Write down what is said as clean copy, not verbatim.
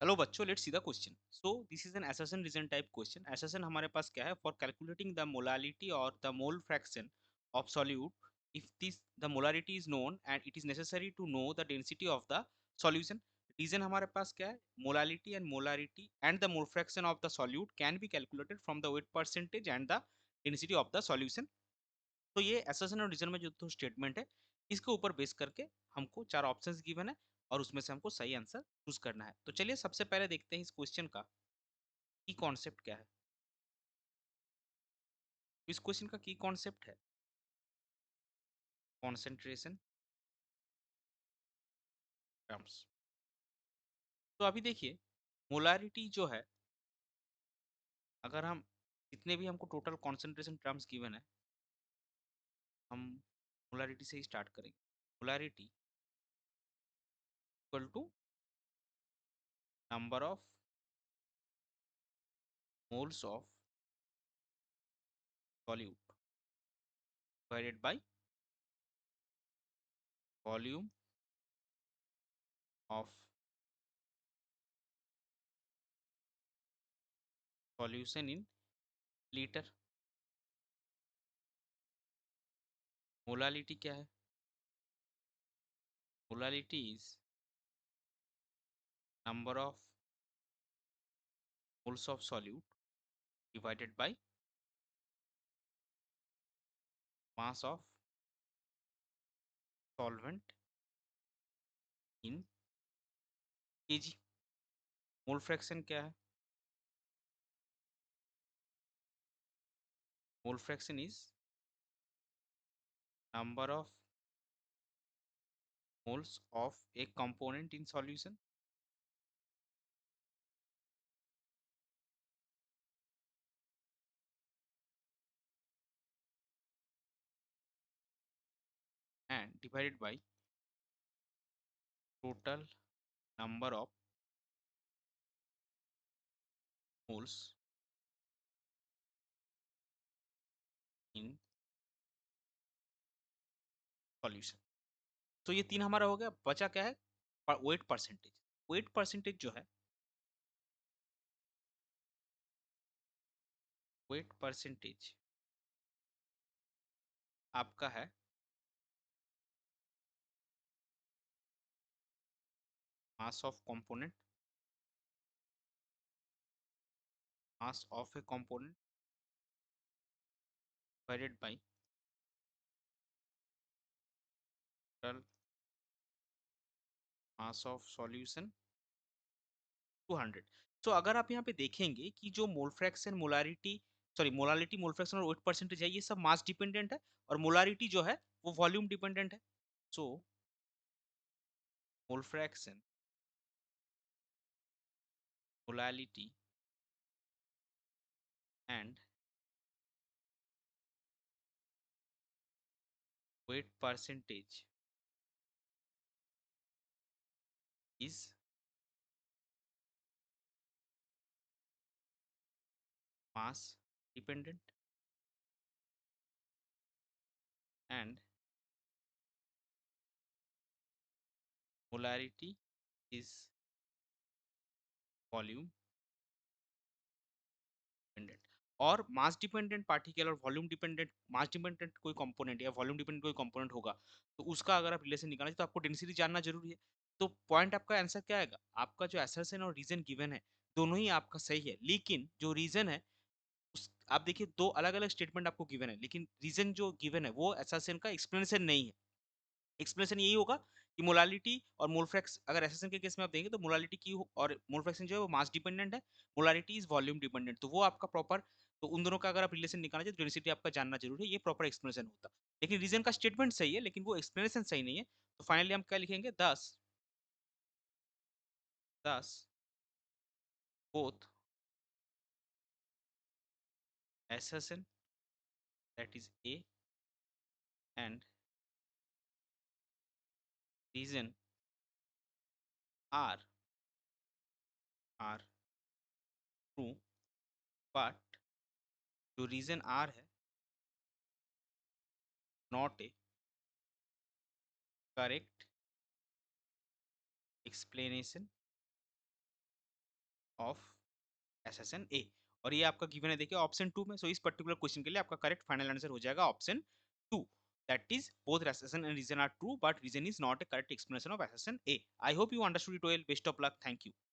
Hello बच्चों, let's see the question. So this is an assertion reason type question. Assertion हमारे पास क्या है? फॉर कैलकुलेटिंग द मोलालिटी और the mole fraction of solute, if this the molarity is known and it is necessary to know the density of the solution. Reason हमारे पास क्या है? Molality and the mole fraction of the solute can be calculated from the weight percentage and the density of the solution. तो ये assertion और reason में जो तो स्टेटमेंट है, इसके ऊपर बेस करके हमको चार ऑप्शंस गिवन है और उसमें से हमको सही आंसर चूज करना है। तो चलिए सबसे पहले देखते हैं इस क्वेश्चन का की कॉन्सेप्ट क्या है। इस क्वेश्चन का की कॉन्सेप्ट है कॉन्सेंट्रेशन टर्म्स। तो अभी देखिए, मोलारिटी जो है, अगर हम जितने भी हमको टोटल कॉन्सेंट्रेशन टर्म्स गिवन है, हम मोलारिटी से ही स्टार्ट करेंगे। Molarity equal to number of moles of solute divided by volume of solution in litre. Molality क्या है? Molality is number of moles of solute divided by mass of solvent in kg। Mole fraction क्या है? Mole fraction is number of moles of a component in solution and divided by total number of moles in solution। तो ये तीन हमारा हो गया। बचा क्या है? Wait percentage. वेट परसेंटेज जो है, वेट परसेंटेज आपका है mass of component, mass of A component divided by total mass of solution 200। सो अगर आप यहाँ पे देखेंगे कि जो mole fraction, molarity, sorry molality, mole fraction और वेट परसेंटेज है, ये सब मास डिपेंडेंट है। और मोलारिटी जो है वो वॉल्यूम डिपेंडेंट है। So mole fraction, molality and weight percentage is mass dependent and molarity is volume dependent. और मास डिपेंडेंट पार्टिकल और वॉल्यूम डिपेंडेंट, मास डिपेंडेंट कोई कंपोनेंट या वॉल्यूम डिपेंडेंट कोई कंपोनेंट होगा, तो उसका अगर आप रिलेशन निकालना चाहिए तो आपको डेंसिटी जानना जरूरी है। तो पॉइंट आपका आंसर क्या आएगा? आपका जो असर्शन और रीजन गिवन है, दोनों ही आपका सही है, लेकिन जो रीजन है उस, आप देखिए दो अलग अलग स्टेटमेंट आपको गिवन है, लेकिन रीजन जो गिवन है वो असर्शन का एक्सप्लेनेशन नहीं है। एक्सप्लेनेशन यही होगा कि मोलालिटी और मोलफ्रैक्स, अगर एसएसएन के केस में आप देंगे तो मोलालिटी की और मोलफ्रैक्शन जो है वो मास डिपेंडेंट है, मोलालिटी इज वॉल्यूम डिपेंडेंट। तो वो आपका प्रॉपर, तो उन दोनों का अगर आप रिलेशन निकालना चाहिए तो डेंसिटी आपका जानना जरूरी है, ये प्रॉपर एक्सप्लेनेशन होता। लेकिन रीजन का स्टेटमेंट सही है लेकिन वो एक्सप्लेनेशन सही नहीं है। तो फाइनली हम क्या लिखेंगे? 10 both assertion that is A and reason R are true, but जो रीजन आर है not a correct explanation of assertion A. और ये आपका गिवन है देखिए ऑप्शन 2 में। सो इस पर्टिकुलर क्वेश्चन के लिए आपका करेक्ट फाइनल आंसर हो जाएगा option 2। That is both assertion and reason are true but reason is not a correct explanation of SSN A. I hope you understood it well. Best of luck. Thank you.